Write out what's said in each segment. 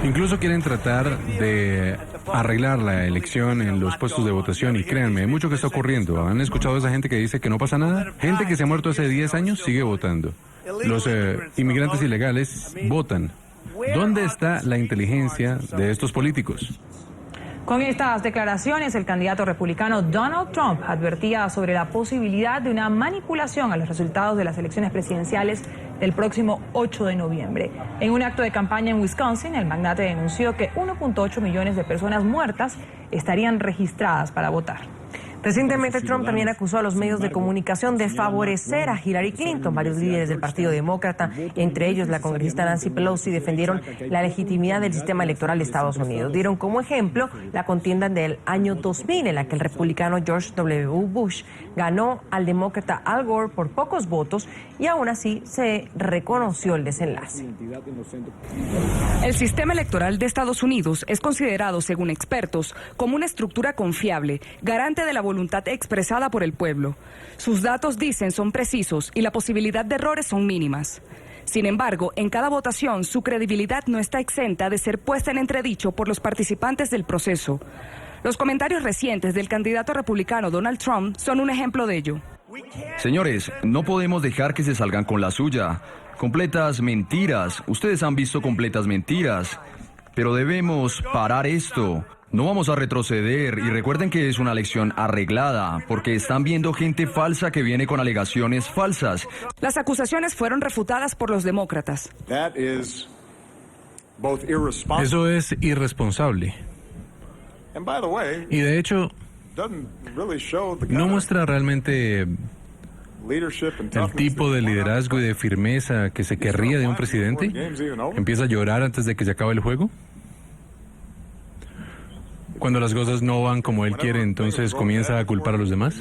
Incluso quieren tratar de arreglar la elección en los puestos de votación y créanme, hay mucho que está ocurriendo. ¿Han escuchado a esa gente que dice que no pasa nada? Gente que se ha muerto hace 10 años sigue votando. Los inmigrantes ilegales votan. ¿Dónde está la inteligencia de estos políticos? Con estas declaraciones, el candidato republicano Donald Trump advertía sobre la posibilidad de una manipulación a los resultados de las elecciones presidenciales del próximo 8 de noviembre. En un acto de campaña en Wisconsin, el magnate denunció que 1.8 millones de personas muertas estarían registradas para votar. Recientemente, Trump también acusó a los medios de comunicación de favorecer a Hillary Clinton. Varios líderes del Partido Demócrata, entre ellos la congresista Nancy Pelosi, defendieron la legitimidad del sistema electoral de Estados Unidos. Dieron como ejemplo la contienda del año 2000, en la que el republicano George W. Bush ganó al demócrata Al Gore por pocos votos y aún así se reconoció el desenlace. El sistema electoral de Estados Unidos es considerado, según expertos, como una estructura confiable, garante de la voluntad expresada por el pueblo. Sus datos, dicen, son precisos y la posibilidad de errores son mínimas. Sin embargo, en cada votación su credibilidad no está exenta de ser puesta en entredicho por los participantes del proceso. Los comentarios recientes del candidato republicano Donald Trump son un ejemplo de ello. Señores, no podemos dejar que se salgan con la suya. Completas mentiras. Ustedes han visto completas mentiras. Pero debemos parar esto. No vamos a retroceder y recuerden que es una elección arreglada porque están viendo gente falsa que viene con alegaciones falsas. Las acusaciones fueron refutadas por los demócratas. Eso es irresponsable. Y de hecho, no muestra realmente el tipo de liderazgo y de firmeza que se querría de un presidente. Empieza a llorar antes de que se acabe el juego. Cuando las cosas no van como él quiere, entonces comienza a culpar a los demás.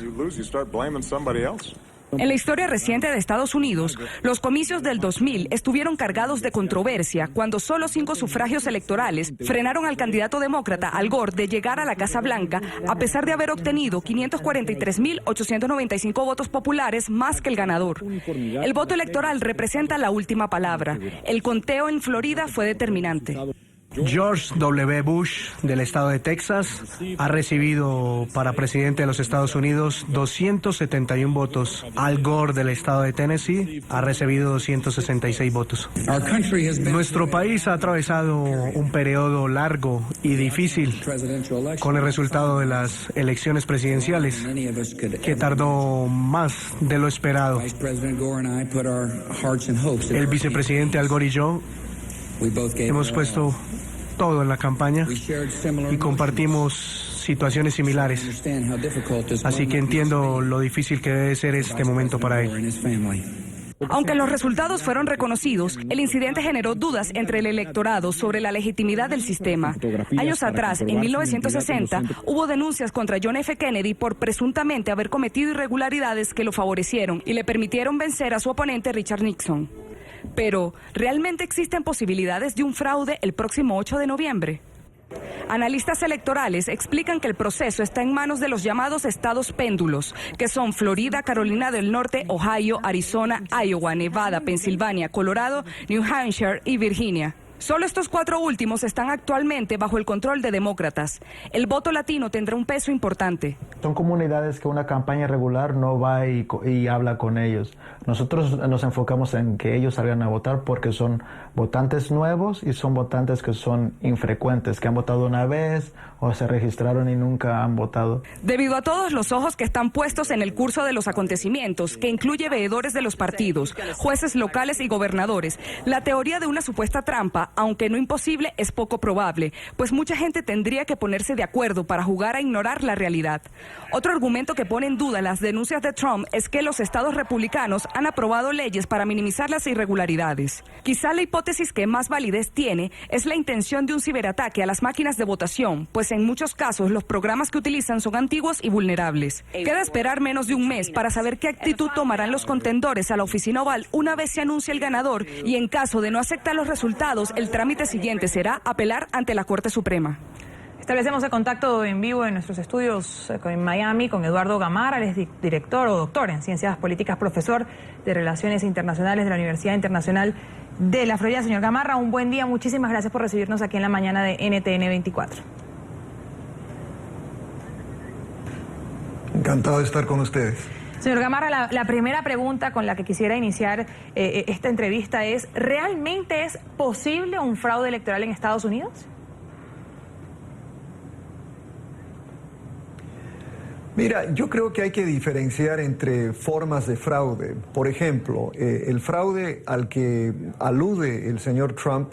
En la historia reciente de Estados Unidos, los comicios del 2000 estuvieron cargados de controversia cuando solo 5 sufragios electorales frenaron al candidato demócrata Al Gore de llegar a la Casa Blanca, a pesar de haber obtenido 543.895 votos populares más que el ganador. El voto electoral representa la última palabra. El conteo en Florida fue determinante. George W. Bush, del estado de Texas, ha recibido para presidente de los Estados Unidos 271 votos. Al Gore, del estado de Tennessee, ha recibido 266 votos. Nuestro país ha atravesado un periodo largo y difícil con el resultado de las elecciones presidenciales, que tardó más de lo esperado. El vicepresidente Al Gore y yo hemos puesto todo en la campaña y compartimos situaciones similares. Así que entiendo lo difícil que debe ser este momento para él. Aunque los resultados fueron reconocidos, el incidente generó dudas entre el electorado sobre la legitimidad del sistema. Años atrás, en 1960, hubo denuncias contra John F. Kennedy por presuntamente haber cometido irregularidades que lo favorecieron y le permitieron vencer a su oponente Richard Nixon. Pero, ¿realmente existen posibilidades de un fraude el próximo 8 de noviembre? Analistas electorales explican que el proceso está en manos de los llamados estados péndulos, que son Florida, Carolina del Norte, Ohio, Arizona, Iowa, Nevada, Pensilvania, Colorado, New Hampshire y Virginia. Solo estos 4 últimos están actualmente bajo el control de demócratas. El voto latino tendrá un peso importante. Son comunidades que una campaña regular no va y habla con ellos. Nosotros nos enfocamos en que ellos salgan a votar porque son votantes nuevos y son votantes que son infrecuentes, que han votado una vez o se registraron y nunca han votado. Debido a todos los ojos que están puestos en el curso de los acontecimientos, que incluye veedores de los partidos, jueces locales y gobernadores, la teoría de una supuesta trampa, aunque no imposible, es poco probable, pues mucha gente tendría que ponerse de acuerdo para jugar a ignorar la realidad. Otro argumento que pone en duda las denuncias de Trump es que los estados republicanos han aprobado leyes para minimizar las irregularidades. Quizá la hipótesis que más validez tiene es la intención de un ciberataque a las máquinas de votación, pues en muchos casos los programas que utilizan son antiguos y vulnerables. Queda esperar menos de un mes para saber qué actitud tomarán los contendores a la oficina oval una vez se anuncie el ganador y en caso de no aceptar los resultados, el trámite siguiente será apelar ante la Corte Suprema. Establecemos el contacto en vivo en nuestros estudios en Miami con Eduardo Gamara, él es director o doctor en Ciencias Políticas, profesor de Relaciones Internacionales de la Universidad Internacional de la Florida. Señor Gamarra, un buen día. Muchísimas gracias por recibirnos aquí en la mañana de NTN 24. Encantado de estar con ustedes. Señor Gamarra, la primera pregunta con la que quisiera iniciar esta entrevista es, ¿realmente es posible un fraude electoral en Estados Unidos? Mira, yo creo que hay que diferenciar entre formas de fraude. Por ejemplo, el fraude al que alude el señor Trump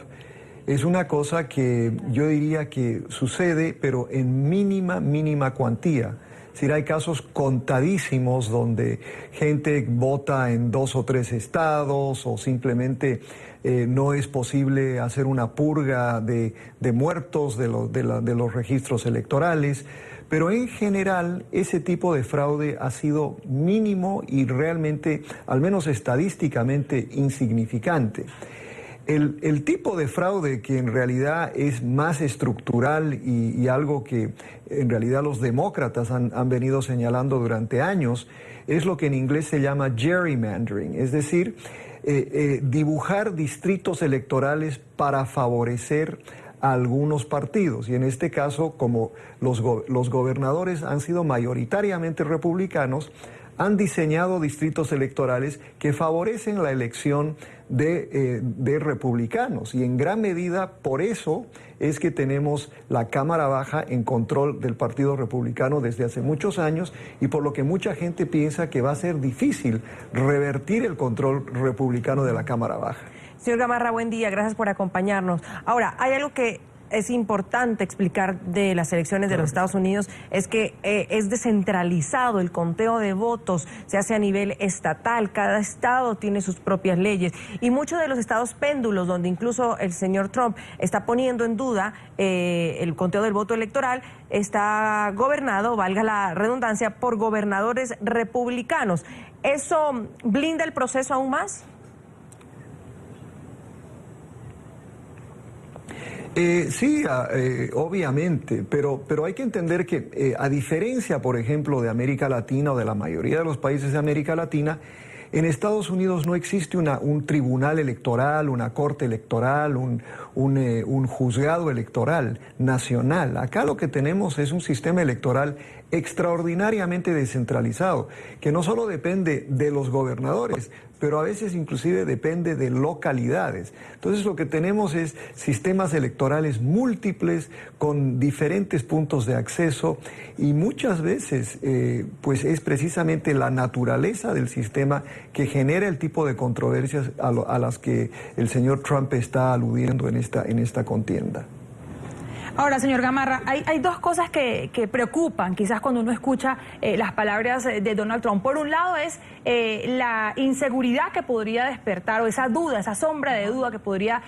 es una cosa que yo diría que sucede, pero en mínima cuantía. Es decir, hay casos contadísimos donde gente vota en 2 o 3 estados o simplemente no es posible hacer una purga de muertos de los registros electorales. Pero en general ese tipo de fraude ha sido mínimo y realmente, al menos estadísticamente, insignificante. El tipo de fraude que en realidad es más estructural y algo que en realidad los demócratas han venido señalando durante años es lo que en inglés se llama gerrymandering, es decir, dibujar distritos electorales para favorecer a algunos partidos. Y en este caso, como los gobernadores han sido mayoritariamente republicanos, han diseñado distritos electorales que favorecen la elección de republicanos. Y en gran medida por eso es que tenemos la Cámara Baja en control del Partido Republicano desde hace muchos años y por lo que mucha gente piensa que va a ser difícil revertir el control republicano de la Cámara Baja. Señor Gamarra, buen día, gracias por acompañarnos. Ahora, hay algo que es importante explicar de las elecciones de los Estados Unidos, es que es descentralizado el conteo de votos, se hace a nivel estatal, cada estado tiene sus propias leyes y muchos de los estados péndulos, donde incluso el señor Trump está poniendo en duda el conteo del voto electoral, está gobernado, valga la redundancia, por gobernadores republicanos. ¿Eso blinda el proceso aún más? Sí, obviamente, pero hay que entender que a diferencia, por ejemplo, de América Latina o de la mayoría de los países de América Latina, en Estados Unidos no existe un tribunal electoral, una corte electoral, un juzgado electoral nacional. Acá lo que tenemos es un sistema electoral extraordinariamente descentralizado, que no solo depende de los gobernadores, pero a veces inclusive depende de localidades. Entonces lo que tenemos es sistemas electorales múltiples con diferentes puntos de acceso y muchas veces pues es precisamente la naturaleza del sistema que genera el tipo de controversias a las que el señor Trump está aludiendo en esta contienda. Ahora, señor Gamarra, hay dos cosas que preocupan, quizás cuando uno escucha las palabras de Donald Trump. Por un lado es la inseguridad que podría despertar, o esa duda, esa sombra de duda que podría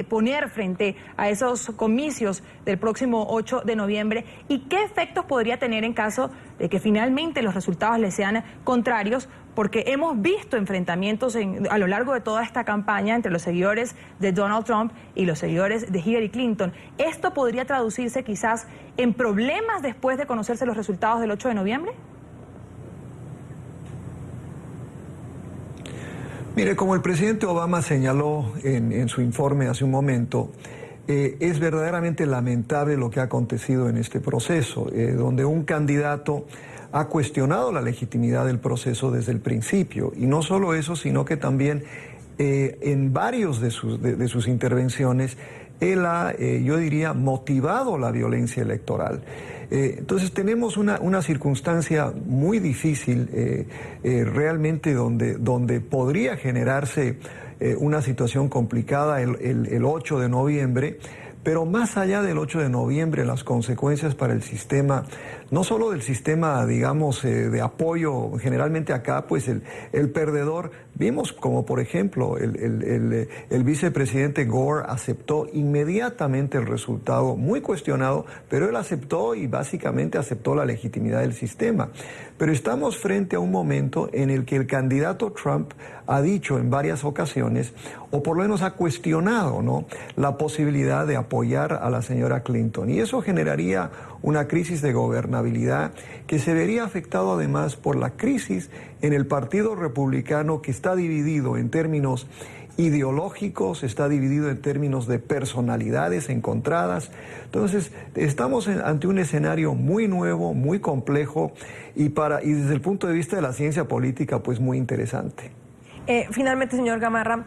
poner frente a esos comicios del próximo 8 de noviembre, y qué efectos podría tener en caso de que finalmente los resultados le sean contrarios, porque hemos visto enfrentamientos a lo largo de toda esta campaña entre los seguidores de Donald Trump y los seguidores de Hillary Clinton. ¿Esto podría traducirse quizás en problemas después de conocerse los resultados del 8 de noviembre? Mire, como el presidente Obama señaló en su informe hace un momento, es verdaderamente lamentable lo que ha acontecido en este proceso, donde un candidato ha cuestionado la legitimidad del proceso desde el principio. Y no solo eso, sino que también en varios de sus intervenciones, él ha, yo diría, motivado la violencia electoral. Entonces tenemos una circunstancia muy difícil realmente donde podría generarse una situación complicada el 8 de noviembre, pero más allá del 8 de noviembre, las consecuencias para el sistema, no solo del sistema, digamos, de apoyo, generalmente acá, pues el perdedor, vimos como por ejemplo el vicepresidente Gore aceptó inmediatamente el resultado, muy cuestionado, pero él aceptó y básicamente aceptó la legitimidad del sistema. Pero estamos frente a un momento en el que el candidato Trump ha dicho en varias ocasiones, o por lo menos ha cuestionado, ¿no?, la posibilidad de apoyar a la señora Clinton. Y eso generaría una crisis de gobernabilidad que se vería afectado además por la crisis en el Partido Republicano, que está dividido en términos ideológicos, está dividido en términos de personalidades encontradas. Entonces, estamos ante un escenario muy nuevo, muy complejo y desde el punto de vista de la ciencia política, pues muy interesante. Finalmente, señor Gamarra,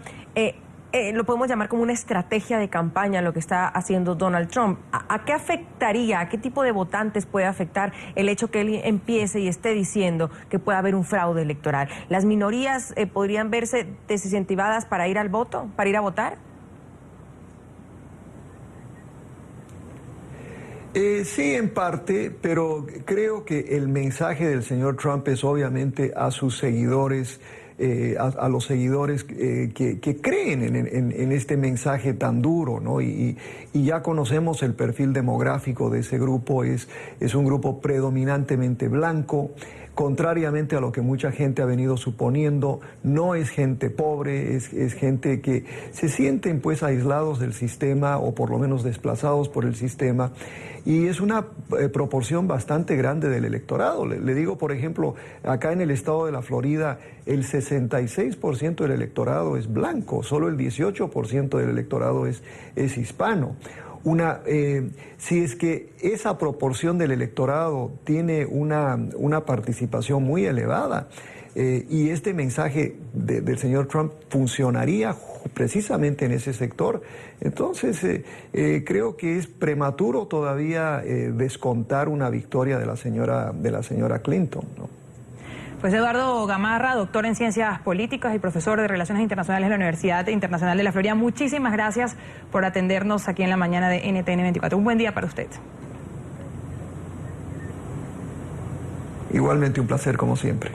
lo podemos llamar como una estrategia de campaña lo que está haciendo Donald Trump. ¿A qué afectaría, a qué tipo de votantes puede afectar el hecho que él empiece y esté diciendo que puede haber un fraude electoral? ¿Las minorías podrían verse desincentivadas para ir al voto, para ir a votar? Sí, en parte, pero creo que el mensaje del señor Trump es obviamente a sus seguidores, a los seguidores que creen en este mensaje tan duro, ¿no? Y ya conocemos el perfil demográfico de ese grupo, es un grupo predominantemente blanco. Contrariamente a lo que mucha gente ha venido suponiendo, no es gente pobre, es gente que se sienten pues aislados del sistema o por lo menos desplazados por el sistema, y es una proporción bastante grande del electorado. Le digo, por ejemplo, acá en el estado de la Florida, el 66% del electorado es blanco, solo el 18% del electorado es hispano. Si es que esa proporción del electorado tiene una participación muy elevada y este mensaje del señor Trump funcionaría precisamente en ese sector, entonces creo que es prematuro todavía descontar una victoria de la señora Clinton, ¿no? Pues Eduardo Gamarra, doctor en Ciencias Políticas y profesor de Relaciones Internacionales de la Universidad Internacional de la Florida, muchísimas gracias por atendernos aquí en la mañana de NTN 24. Un buen día para usted. Igualmente un placer como siempre.